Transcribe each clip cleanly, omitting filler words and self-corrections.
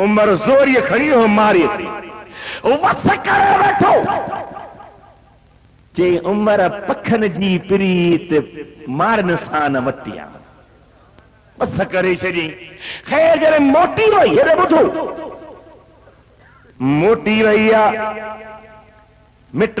عمر زوری کھڑی ہو ماری تھی وس کرے بیٹھو چے عمر پکھن جی پریت مارن سان وتیا بس کرے چڑی خیر جڑے موٹی وئی ہے بدھو موٹی وئی مٹ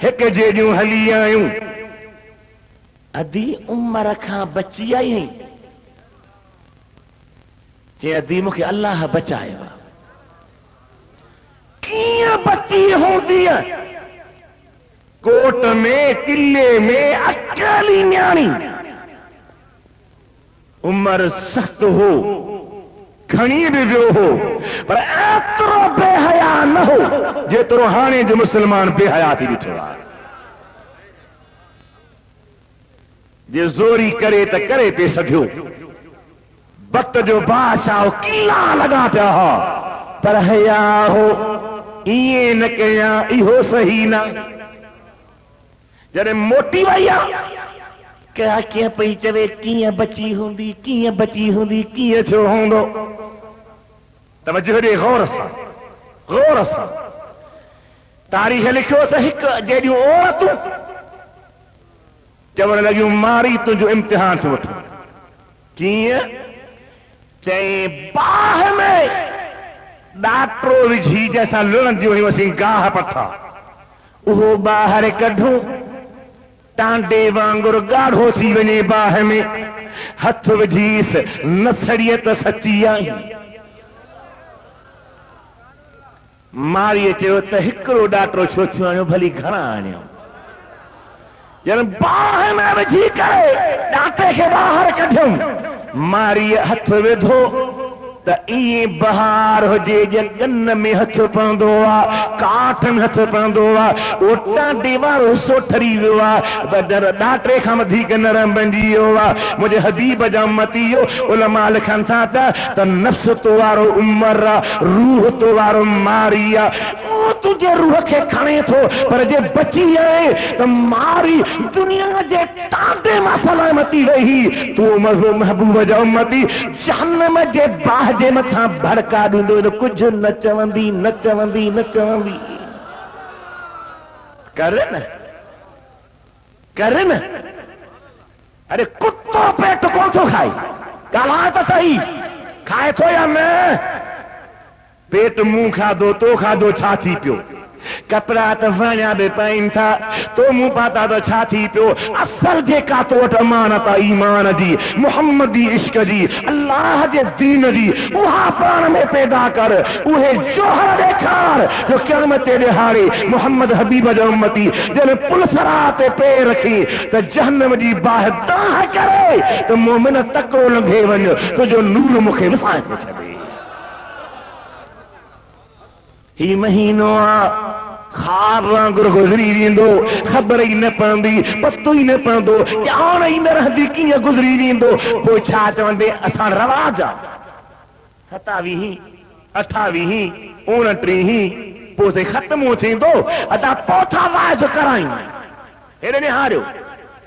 ایک جیڑیوں ہلی آیوں ادھی عمر کھاں بچی آئی ہیں چے ادھی مکھے اللہ بچایا کیاں بچی ہوندی ہے کوٹ میں قلعے میں اکیلی نیانی عمر سخت ہو کھنی بھی جو ہو پر ایترو بے حیا نہ ہو جے ترو ہانے جو مسلمان بے حیا تھی بھی چھوڑا جے زوری کرے تا کرے پہ سکھو وقت جو بادشاہ قلعہ لگا پیا ہو پر حیا ہو یہ نہ کیا ایہو صحیح نہ جڑے موٹی ویا کیا کیا پئی چوے کیاں بچی ہوندی کیاں چھو ہوندو توجہ دے غور سا تاریخ لکھو تو ایک جیڑیوں عورتوں چوڑ لگیوں ماری تجھو امتحان سے وٹھو کیاں چاہے باہ میں ڈاکٹرو وجھی جیسا لڑن جو ہی وسیں گاہ پتھا وہ باہر کڈھوں ٹانڈے وانگر گاڑھو سی ونے باہ میں ہتھ وجھیس نسڑیت سچی آئی ماری چو تو ہکڑو ڈاکٹرو چھو چھو آنیو بھلی گھنا آنیو یعنی باہ میں وجھی کرے ڈاکٹر کے باہر کڈھوں ماری ہتھ ودھو تا ای بہار ہو جے گن میں ہتھ پندو کاٹ میں ہتھ پندو اوٹا دیوارو سو ٹھری ویا بدر ڈاکٹر کھا مدھی کے نرم بنجی ہوا مجھے حبیب جامتی علماء لکھن تھا تا نفس تو وارو عمر روح تو وارو ماریا او تجھے روح کے کھانے تھو پر جے بچی ہے تو ماری دنیا جے ٹانڈے میں سلامتی رہی تو محبوب جامتی جہنم جے باہ جے متھاں بھڑکا ڈیندو تو کچھ نہ چوندی کرے نا ارے کتو پیٹ کون تو کھائی گالائے تو صحیح کھائے تو یا میں پیٹ منہ کھا دو تو کھا دو چھاتی پیو کپڑا تو وانیا بے پائن تھا تو منہ پاتا تو چھاتی پیو اصل جے کا تو امانت ایمان جی محمدی عشق جی اللہ جے دین جی وہاں پران میں پیدا کر اوہے جوہر دیکھار جو قیامت دہاڑے محمد حبیب جو امتی جن پل سرات پہ رکھی تو جہنم جی باہ داہ کرے تو مومن تکڑو لنگے ون تو جو نور مکھے وسائے سے چھڑے ہی مہینوں خواب وانگر گزری ویندو خبر ہی نہ پوندی پتو ہی نہ پوندو کیوں نہیں نہ رہندی کیاں گزری ویندو پوئی چھا چوندے اساں رواج 27 28 29 پوسے ختم ہو تھیندو ادا پوتھا واز کرائیں اے نے ہاریو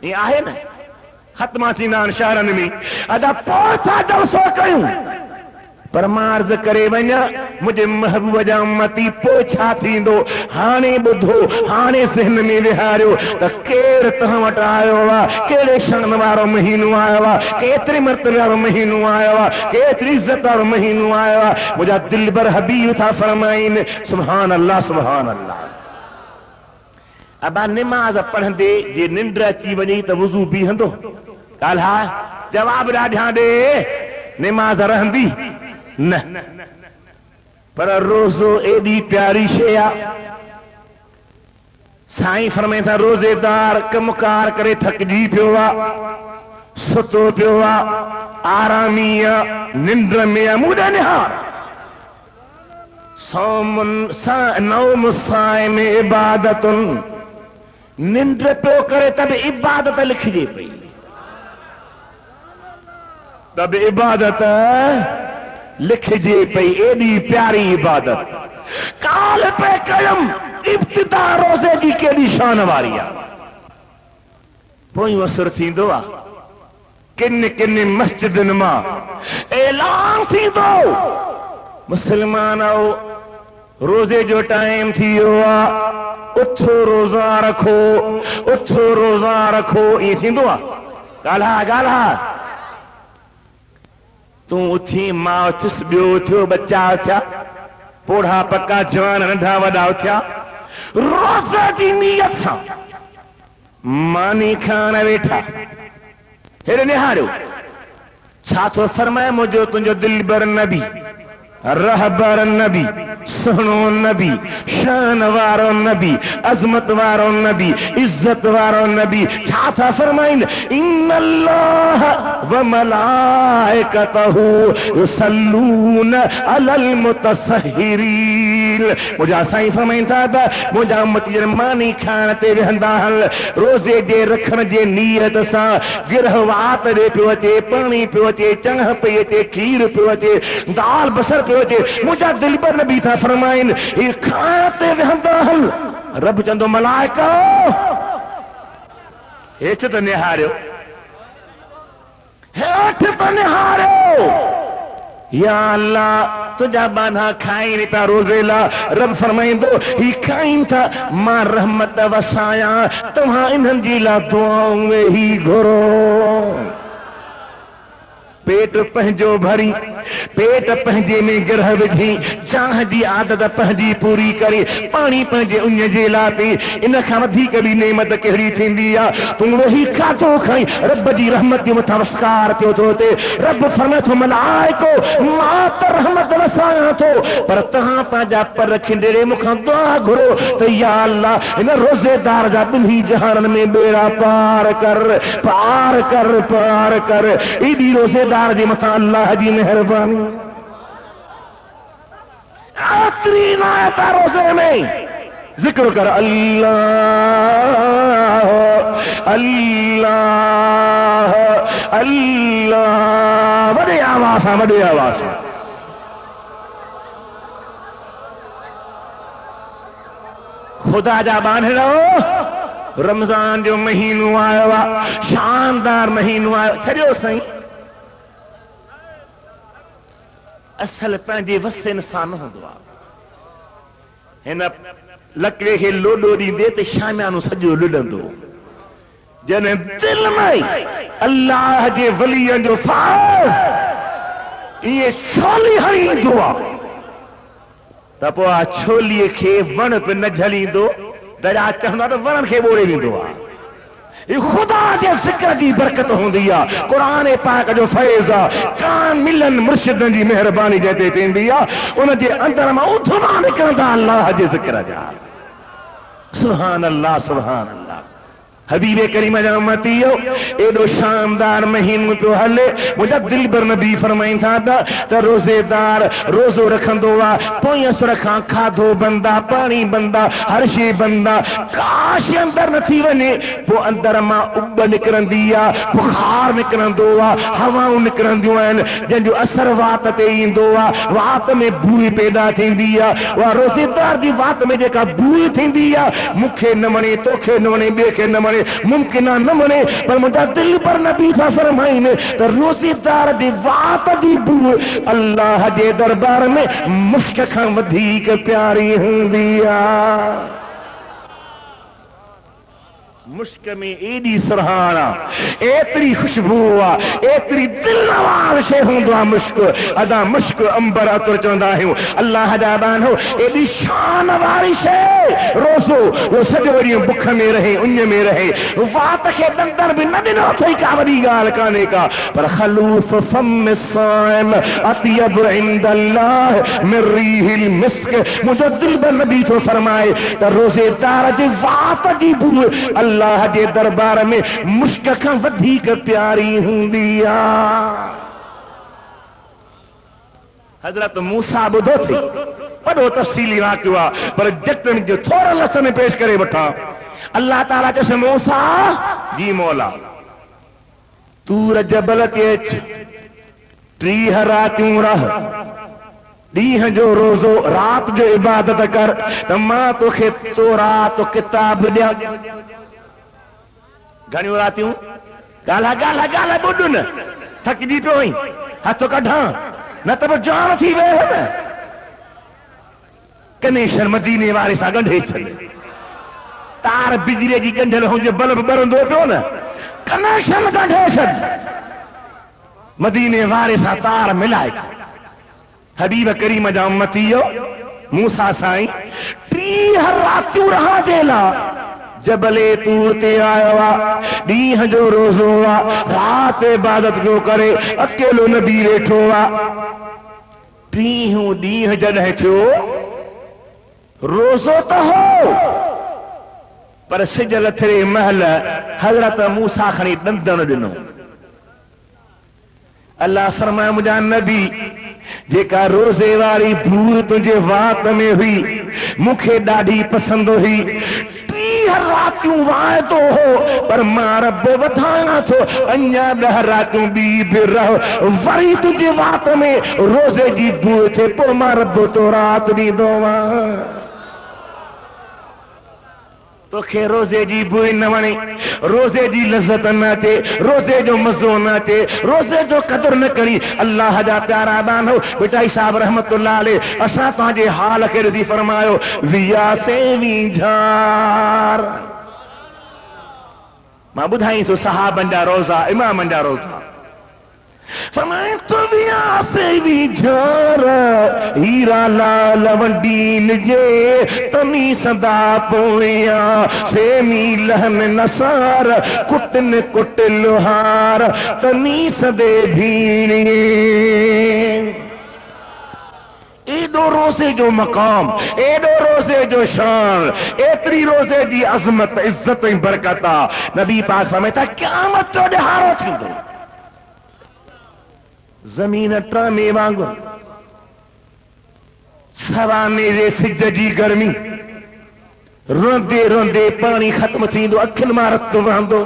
یہ آہے نا ختمہ تھینان شہرن میں ادا پوتھا جلسو کیوں پر مارز کرے ونیا مجھے محبوب جامتی پوچھا تھیندو ہانے بدھو ہانے ذہن میں وہاریو تا کیر تہاں وٹ آئے ہوا کیڑے شان وارو مہینو آئے ہوا کیتری مرتبہ وارو مہینو آئے ہوا کیتری عزت وارو مہینو آئے ہوا مجھے دل بر حبیب تھا فرمائن سبحان اللہ ابا نماز پڑھن دے جے نندر چی ونی تا وضو بھی ہندو کال ہاں جواب راجھاں دے نماز رہندی نہ پر روزو ایڈی پیاری شیا سائیں فرمائیں تھا روزے دار کمکار کرے تھک جی پیوا ستو پیوا آرامیا نندر میں مودہ نہار نوم سائم عبادت نندر پیو کرے تب عبادت لکھ جے پئی تب عبادت لکھ جے پئی ایڈی پیاری عبادت کال پہ قیم ابتدا روزے کی کیڑی شان واریا پوئی وسر تھیندو کن کن مسجدن ما اعلان تھی دو مسلمان آؤ روزے جو ٹائم تھی ہوا اٹھو روزہ رکھو اٹھو روزہ رکھو یہ تھی دو گالا تو اٹھی ماں اٹھس بیو اٹھو بچہ اٹھیا پوڑھا پکا جوان ننڈا وڈا اٹھیا روزہ دی نیت سا مانی کھانا ویٹھا ہیرے نہارو چھاتو فرمائے مجھو تنجو دل بر نبی رہبر نبی سنو نبی شان وارو نبی عظمت وارو نبی عزت وارو نبی چھاتا فرمائن ان اللہ وملائکتہ یصلون علی المتطہرین مجھا سائیں فرمائن تھا مجھا امتی جرمانی کھانتے وہنداہل روزے دے رکھن جے نیت سا گرہوات دے پیوچے پانی پیوچے چنہ پیوچے کھیر پیوچے دال بسر پیوچے مجھا دل پر نبی تھا فرمائن یہ کھانتے وہنداہل رب چندو ملائکہ ہیچ تو نہارو ہیچ تو نہارو یا اللہ تجھا باندھا کھائیں نہیں پا روزے لا رب فرمائیں دو ہی کھائیں تھا ماں رحمت وسایا تمہاں انہن جیلا دعاؤں میں ہی گھرو پیٹ پہنجو بھری پیٹ پہنجے میں گرہ وجھی چاہ جی عادت پہنجی پوری کری پانی پہنجے انجے جے لاتی ان خامدھی کبھی نعمت کہری تھی دیا تم وہی کھاتو کھائیں رب جی رحمت دی متوسکار کیوں توتے رب فرمت ہو ملائکو مات رحمت وسایا تو پر تہاں پاجا پر رکھیں دیرے مکھان دعا گھرو تو یا اللہ ان روزے دار جا دنہی جہان میں بیڑا پار کر ایدی روزے دار جی مطا اللہ جی مہربانی آترین آیتا روزے میں ذکر کر اللہ اللہ اللہ بڑے آوازاں بڑے آوازاں خدا جا باندھ رہو رمضان جو مہینو آیا شاندار مہینو آیا چھڑیو سائیں اصل پہنجے وسے انسان ہوں دعا ہن لکڑے کے لوڈو دی دے تے شامیانو سجو لڈن دو جنہیں دل میں اللہ جے ولیان جو فاز یہ چھولی ہری دعا تپو آ چھولی کے ون پہ نہ جھلی دو دریا چہنا تو ون کے بوڑے بھی دعا یہ خدا جے ذکر دی برکت ہوں دیا قرآن پاک جو فیضا کان ملن مرشدن جی مہربانی جیتے تین دیا انہ جے اندر میں اتھما نکلتا اللہ جے ذکر جا سبحان اللہ سبحان اللہ حبیب کریم جامتیو ایڈو شاندار مہین پہ حلے مجھا دل بر نبی فرمائیں تھا تا روزے دار روزو رکھن دوا پوئیس رکھاں کھادو بندہ پانی بندہ ہر شے بندہ کاش اندر نتھی ونے وہ اندر ماں اب نکرن دیا بخار نکرن دوا ہواؤں نکرن دیوان جن جو اثر وات تین دوا وات میں بوئی پیدا تھیں دیا وہ روزے دار دی وات میں جے کا بوئی تھیں دیا مکھے نمنے توکھے نمنے بیکھے نمنے ممکنہ نہ منے پر مجھا دل پر نبی تھا فرمائیں تو روزی دار دی وات دی بو اللہ جے دربار میں مشک کھاں ودھیک پیاری ہوں دیا مشک میں ایڈی سرحانا ایتری خوشبو ایتری دل نواز شے ہوں دعا مشک ادا مشک امبر اتر چوندہ ہوں اللہ جابان ہو ایڈی شان واری شے روزو وہ سجوریوں بکھ میں رہے انج میں رہے وات کے دندر بھی نہ دنوں تھوئی کاوری گال کانے کا پر خلوف فم الصائم اطیب عند اللہ من ریح المسک مجھے دل بر نبی تو فرمائے تو روزے دار دی وات دی بو اللہ جے دربار میں مشک کھاں ودھیک پیاری ہوں دیا حضرت موسیٰ بدھو تھی بڑو تفصیلی واقعہ پر جتن جو تھوڑا لسن میں پیش کرے بٹھا اللہ تعالیٰ جیسے موسیٰ جی مولا تور جبل کے ٹریہ راتیوں رہ دیہ جو روزو رات جو عبادت کر تمہاں تو خطو رات و کتاب دیا گھنیوں راتیوں گالا گالا گالا بڈن تھک جی پہ ہوئی ہاتھوں کڈھاں نہ تو جان تھی وے کنیشن مدینے والے سا گنڈے چلے تار بجلی جی گنڈل ہوں جو بلب برندو پہ نا کنیشن گنڈے چلے مدینے والے سا تار ملائے حبیب کریم جا امتیو موسیٰ سائیں 30 راتیوں رہا جیلا جبل طور تے آیا ڈیہ جو روزو رات عبادت جو کرے اکیلو نبی ریٹھو ڈیہ جڑے چھو روزو تو ہو پر سجل تھرے محل حضرت موسیٰ خنی دندن دنو اللہ فرمایا مجھا نبی جے کا روزے والی بھور تجھے وات میں ہوئی مکھے ڈاڑھی پسند ہوئی 30 راتوں وائے تو ہو پر ماں رب بتانا تو انیا 10 راتوں بھی رہو وری تجھے وات میں روزے جی بھور تھے پر ماں رب تو رات بھی دو تو خیر روزے جی بوئی نہ ونے روزے جی لذت نہ تے روزے جو مزو نہ تے روزے جو قدر نہ کری اللہ جا پیارا بانو بیٹائی صاحب رحمت اللہ علیہ اساں تانجے حال کے رضی فرمایو ویا سے وی جھار ماں بدھائیں تو صحابن جا روزہ امامن جا روزہ فرمائے تو ویا سے بھی جھار ہیرا لال ونڈین جے تمی صدا پویا سیمی لہن نصار کٹن کٹ لوہار تمی صدے بھیڑیے اے دو روزے جو مقام اے دو روزے جو شان اتری روزے جی عظمت عزت برکتا نبی پاک فرماتا قیامت تو دہارو تھی دو زمین ٹرانے وانگو سوانے دے سج جی گرمی روندے روندے پانی ختم تھی دو اکھن مارت تو واندو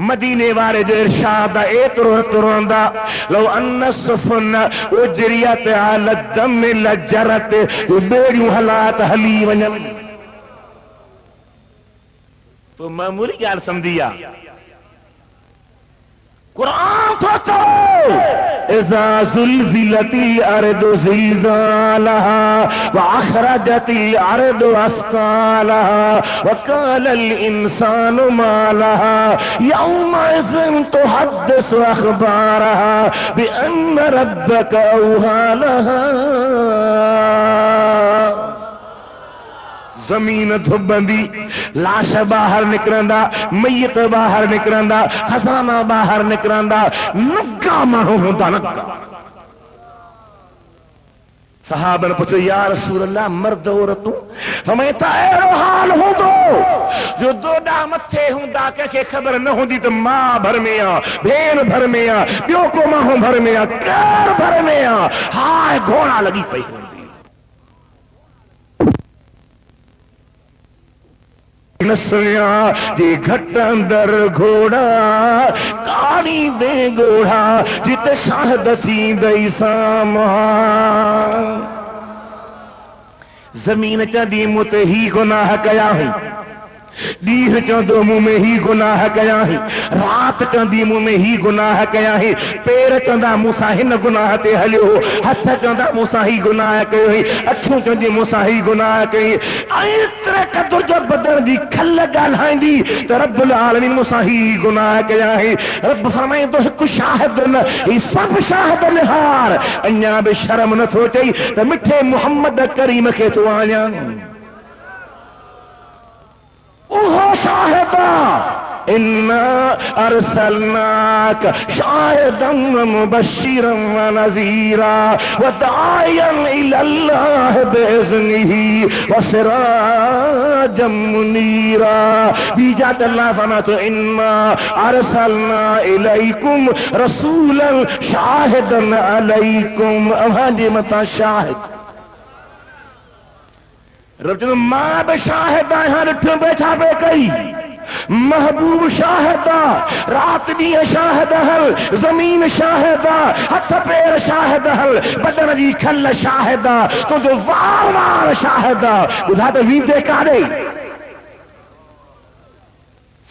مدینے والے جو ارشاد ایترو تروندا لو ان السفن اجریت علی الدم لجرت بیڑیوں حالات حلی ونن تو معمولی گال سمجھیا قرآن تو چلو اذا زلزلت الارض زلزالها واخرجت الارض اثقالها وقال الانسان ما لها يومئذ تحدث اخبارها بان ربك اوحى لها زمین دھبندی لاش باہر نکرندا میت باہر نکرندا خزانہ باہر نکرندا نگا مانو ہوندا نگا صحابہ نے پوچھو یا رسول اللہ مرد عورتوں ہمیں تا ایرو حال ہوں دو جو دو ڈا متھے ہوں دا کہ خبر نہ ہوں دی تو ماں بھر میں بھین بھر میں پیو کو ماں بھر میں کار بھر میں ہائے گھوڑا لگی پئی ہوں نسیا جی گھٹ اندر گھوڑا کانی دے گوڑا جت شاہد تھی دئی ساما زمین چندی مت ہی گناہ کیا ہوں ڈیہ چندو منہ میں ہی گناہ کیا ہی رات چندی منہ میں ہی گناہ کیا ہی پیر چندا موسیٰ ہن گناہ تے ہلیو ہتھ چندا موسیٰ ہی گناہ کیا ہی اکھوں چندی موسیٰ ہی گناہ کیا ایترے قدر جو بدن دی کھل گالائیں دی تو رب العالمین موسیٰ ہی گناہ کیا ہی رب فرمائیں تو ایک شاہد ہی سب شاہد نہار انیا بے شرم نہ سوچئی تو مٹھے محمد کریم کے تو آیا اوہ شاہدہ اِنَّا أَرْسَلْنَاكَ شَاهِدًا وَمُبَشِّرًا وَنَذِيرًا وَدَاعِيًا إِلَى اللَّهِ بِإِذْنِهِ وَسِرَاجًا مُنِيرًا بیجات اللہ فرماتا اِنَّا أَرْسَلْنَا إِلَيْكُمْ رَسُولًا شَاهِدًا عَلَيْكُمْ اوہاں متا شاہد رب جنہوں ماں بے شاہدہ یہاں رٹھوں بیچا بے کئی محبوب شاہدہ رات بھی شاہدہ حل زمین شاہدہ ہتھ پیر شاہدہ حل بدن جی کھل شاہدہ تو جو وار وار شاہدہ بدھا تو ویب دے کارے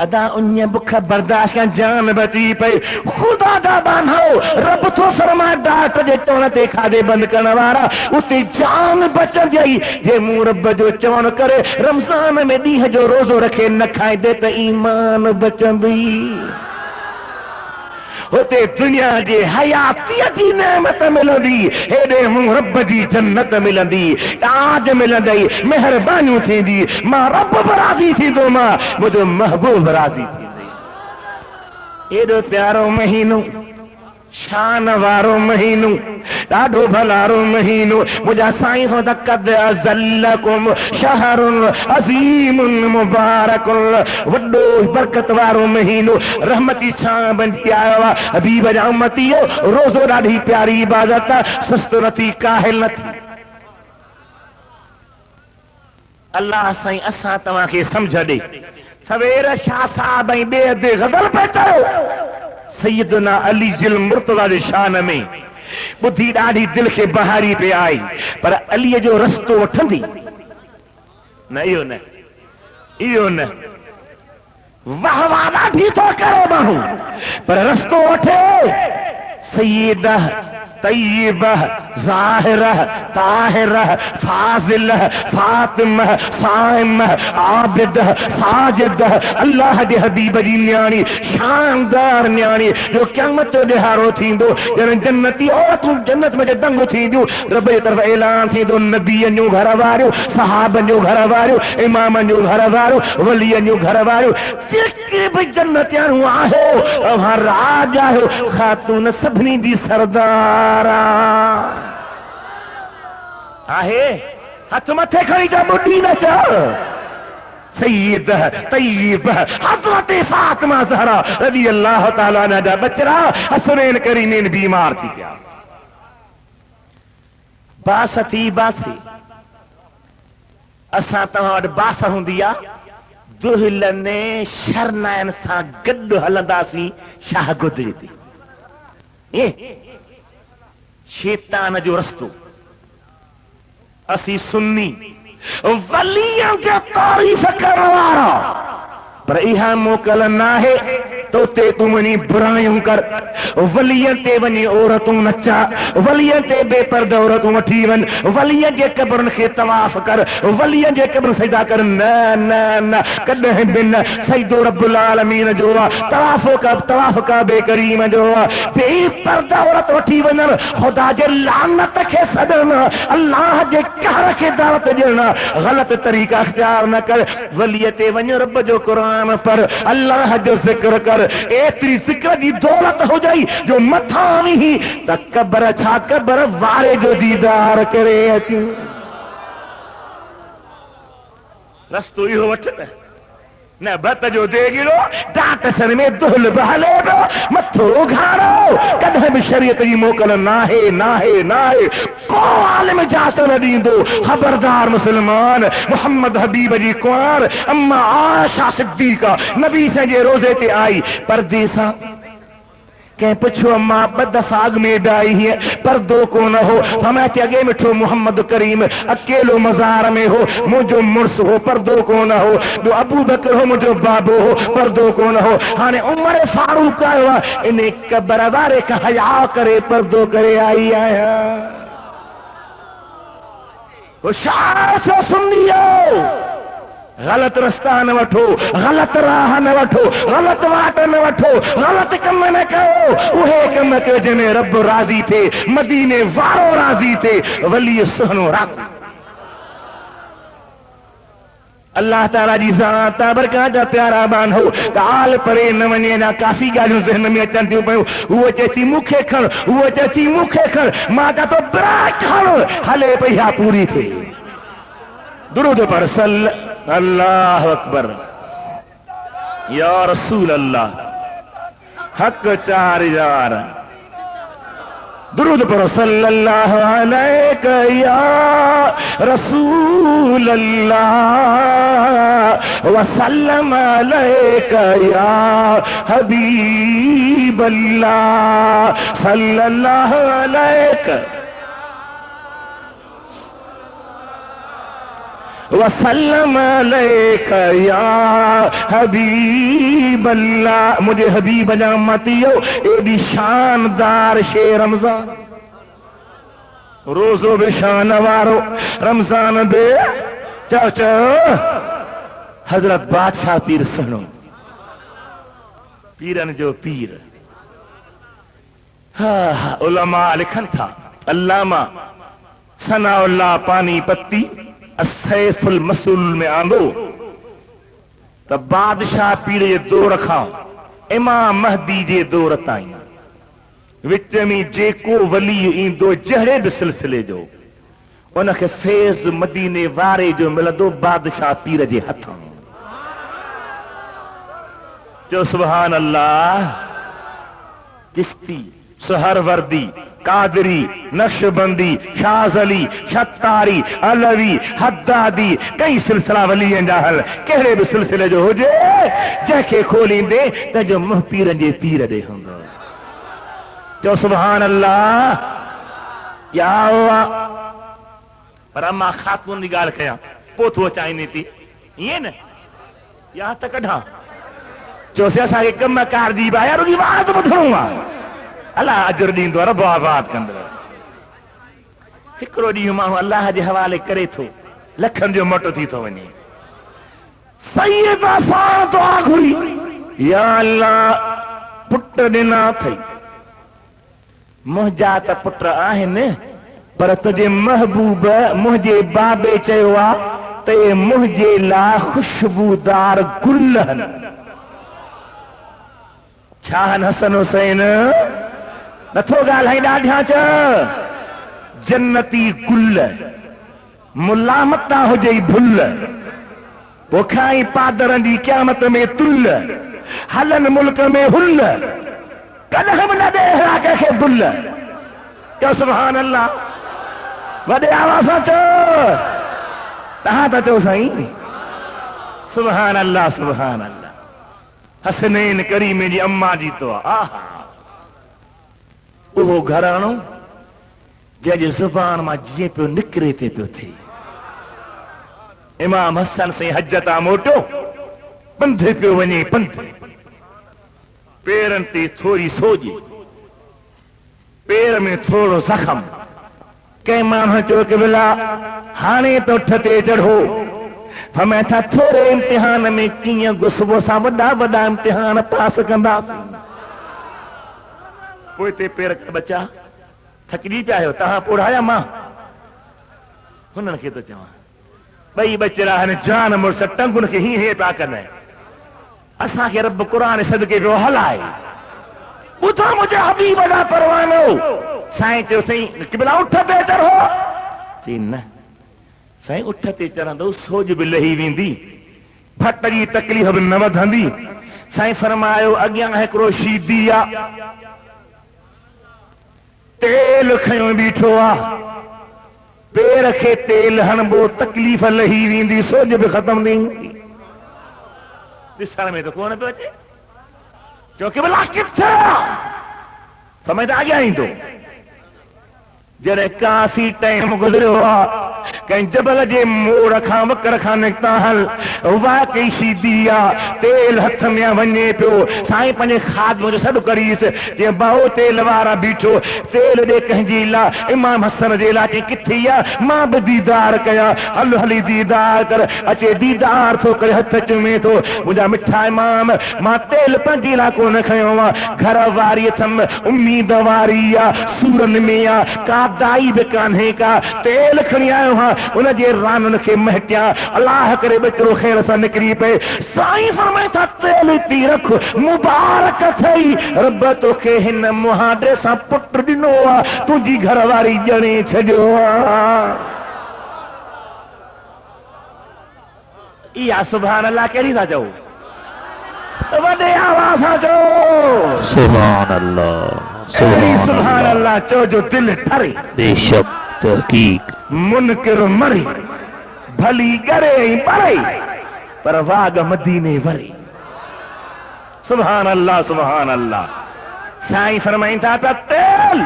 ادا انہیں بکھا برداشت کا جان بچی پئی خدا دا بانہو رب تو فرما ڈاٹ جے چون تے کھا دے بند کرنے وارا اتے جان بچ جائی جے موں رب جو چون کرے رمضان میں دیہ جو روزو رکھے نہ کھائے دے تو ایمان بچن دی ہوتے دنیا جے حیاتی جی نعمت ملندی ہیڈے موں رب جی جنت ملندی آج ملندی مہربانیوں تھی دی ماں رب برازی تھی دو ماں مجھے محبوب راضی تھی دی ایڈو پیارو مہینو شان وارو مہینو ڈاڈو بھلارو مہینو مجھا سائیں ہو دا قد ازلکم شہر عظیم مبارک وڈو برکت وارو مہینو رحمتی چھان بنتی آیا حبیب جا امتیو روزو ڈاڑھی پیاری عبادت سست نتی کاہل نتی اللہ سائیں اساں تمہاں کے سمجھ دے سویر شاہ صاحب بے دے غزل پہ چاہو سیدنا علی جل مرتضی دے شان میں بدھی ڈاڑھی دل کے بہاری پہ آئی پر علی جو رستو وٹھندی نہ ایو نہ واہ واہ بھی تو کرے بہو پر رستو وٹھے سیدہ طیبہ ظاہرہ طاہرہ فاضلہ فاطمہ صائمہ عابدہ ساجدہ اللہ دے حبیب جی نیانی شاندار نیانی جو قیامت دے ہارو تھی دو جن جنتی عورتوں جنت میں دنگو تھی دو رب دی طرف اعلان تھی دو نبی جو گھر وارو صحابہ جو گھر وارو امام جو گھر وارو ولی جو گھر وارو جکے بھی جنتیاں آہو ہر راج آہو خاتون سبنی دی سردار آہے ہاتھ متھے کھڑی جا بڑی نہ چاہ سیدہ طیبہ حضرت فاطمہ زہرا رضی اللہ تعالیٰ عنہ جا بچرا حسنین کریمین بیمار تھی کیا باستی باسی اساں تہاں باسا ہوں دیا دہلنے شرنائن سا گڈ ہلندا سی شاہ گدری تھی شیطان جو رستو اسی سنی ولیاں جو تعریف کروارا پر ایہاں موکل نہ ہے تو تے تمنی برائیوں کر ولیاں تے ونی عورتوں نچا ولیاں تے بے پردہ عورتوں وٹھی ون ولیاں جے قبرن کے طواف کر ولیاں جے قبر سجدہ کر نا کدہ بن سید رب العالمین جو طواف کا بے کریم جو بے پردہ عورت وٹھی ون خدا جے لعنت کے صدر اللہ جے قہر کے دعوت جڑنا غلط طریقہ اختیار نہ کر ولی تے ون رب جو قرآن پر اللہ جو ذکر کر ایتری ذکر دی دولت ہو جائی جو متھانی ہی تکبر چھا کبر وارے جو دیدار کرے رستو ہی ہو وٹھتا نہ بت جو دے گرو ڈانٹ سر میں دہل بہلے دو متھو گھارو کدھے بھی شریعت جی موکل نہ ہے کو عالم جاسا نہ دین دو خبردار مسلمان محمد حبیب جی کوار اما عائشہ صدیقہ نبی سے جے روزے تے آئی پردیسا کہ پچھو ماں بدفاغ میں ڈائی ہے پردو کو نہ ہو ہمیں چگے مٹھو محمد کریم اکیلو مزار میں ہو مجھو مرس ہو پردو کو نہ ہو جو ابو بکر ہو مجھو بابو ہو پردو کو نہ ہو ہانے عمر فاروق آئے انہیں کبروارے کا حیاء کرے پردو کرے آئی آیا ہوشیار سے سنیو غلط رستہ نہ وٹھو غلط راہ نہ وٹھو غلط واٹ نہ وٹھو غلط کم نہ کرو وہے کم کے جنہیں رب راضی تھے مدینے وارو راضی تھے ولی سہنو راضی اللہ تعالیٰ جی ذات برکات جا پیارا بان ہو کال پرے نہ ونجے نہ کافی گالیوں ذہن میں اچن تھیوں پہوں وہ چیچی مکھے کھڑ ماں کا تو برائے کھڑ حلے پہیا پوری تھے درود پر صلی اللہ اکبر یا رسول اللہ حق چار یار درود پر صلی اللہ علیہ یا رسول اللہ وسلم علیہ یا حبیب اللہ صلی اللہ علیہ وسلم علیک یا حبیب اللہ. مجھے حبیب جامتیو ایڈی شاندار شے رمضان روزو بشان وارو رمضان دے چاچا حضرت بادشاہ پیر سنو پیرن جو پیر علماء لکھن تھا علامہ ثناء اللہ پانی پتی السیف المسلول میں آندو تب بادشاہ پیر یہ دو رکھا امام مہدی جے دو رتائیں وچ میں جیکو ولی ایندو جہرے بھی سلسلے جو ان کے فیض مدینے وارے جو ملدو بادشاہ پیر جے ہتھاں جو سبحان اللہ. چشتی سہروردی قادری نقشبندی شاذلی شتاری علوی حدادی کئی سلسلہ ولی انجاہل کہڑے بھی سلسلے جو ہو جے جہ کے کھولیں دے تا جو مہ پیرن جے پیر دے ہوں گا. جو سبحان اللہ. یا ہوا پر اما خاتون دی گال کیا پوتھو چاہینے تھی یہ نا یہاں تک کڑھا جو سے اسا کے کم کار دی بایا رو دی آواز بدھوں گا اللہ اجر دین دو رب آباد کندر ہکڑو ڈی ماں اللہ جے حوالے کرے تھو لکھن جو مٹو تھی تو ونی سید آسان تو آگھری یا اللہ پٹر دینا تھی مجھا تا پٹر آہن پر تجھے محبوب مجھے بابے چیوا تے مجھے لا خوشبودار گلہن چھاہن حسن حسین نتھو گال ہے ڈاڈھا چا جنتی گل ملامتہ ہو جائی بھل وہ کھائیں پادرن دی قیامت میں تل حلن ملک میں ہل قدم نہ دے راکے کے دل. کیا سبحان اللہ. وڈے آوازہ چو تہاں تا چو سائیں سبحان اللہ سبحان اللہ. حسنین کریم جی اماں جی تو آہا وہ گھرانو جج زبان ماں جی پہ نکرے تے پہ تھی. امام حسن سے حجتا موٹو پندھے پہ ونی پندھے پیرن تے تھوڑی سوجی پیر میں تھوڑو زخم کہ امام چو کہ بلا ہانے تو ٹھتے چڑھو ہمیں تھا تھوڑے امتحان میں کیاں گسبو سا وڈا وڈا امتحان پاس کندا کوئی تے پیر بچہ تھکڑی پہ آئے تہاں پڑھایا ماں ہنن کے تو چاہاں بھئی بچے راہنے جان مرسا ٹنگن کے ہی ہے پا کرنا ہے اساں کے رب قرآن صدقے پہ حلائے اتھا مجھے حبیب اللہ پروانو سائیں چو سائیں قبلہ اٹھتے چڑھو چین سائیں اٹھتے چڑھا دو سوج بھی لہی ویندی بھٹ جی تکلیف بھی نود ہندی سائیں فرمایو اگیاں ہے کروشی دیا تیل کھیوں بیٹھو آ بے رکھے تیل ہنبو تکلیف لہی ویندی سوج بھی ختم دیں اس سال میں تو کون پہ بچے کیونکہ بلا کت تھا سمجھ آ گیا ہی تو جڑے کافی ٹائم گزرے ہوا کہیں جبل جے موڑ کھا مکر کھا نکتا حل واقعی سی دیا تیل ہتھ میں ونجے پیو سائیں پنجے خاد مجھے سڑ کریس جے باہو تیل وارا بیٹھو تیل دے کہیں جیلا امام حسن جیلا کہ کتھیا ماں بھی دیدار کیا حل حلی دیدار کر اچھے دیدار تھو کر ہتھ چمیں تو مجھا مٹھا امام ماں تیل پنجیلا کو نکھیوں گھر واری تھم امید واریا سورن میا کا دائی بکانے کا تیل کھنی آئے ہاں انہیں جے رانن کے مہٹیا اللہ کرے بچرو خیر سا نکری پہ سائیں فرمائے تھا تیل تی رکھ مبارک تھئی رب تو کے ہن مہاڈے سا پٹر دنوا تجھی گھر واری جنے چھجو یا سبحان اللہ کہہ رہی تھا جاؤ وڈے آواز آجو سبحان اللہ سبحان اللہ چو جو دل ٹھرے بے شک تحقیق منکر مری بھلی گرے پرے پر واگ مدینے وری سبحان اللہ سبحان اللہ. سائیں فرمائیں تھا تیل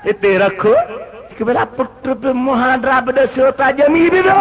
اتے رکھو کہ میرا پٹر پہ مہاڈرہ بدسو تا جمی بھی دو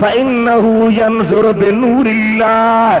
فإنه ينظر بنور الله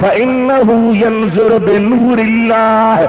فإنه ينظر بنور الله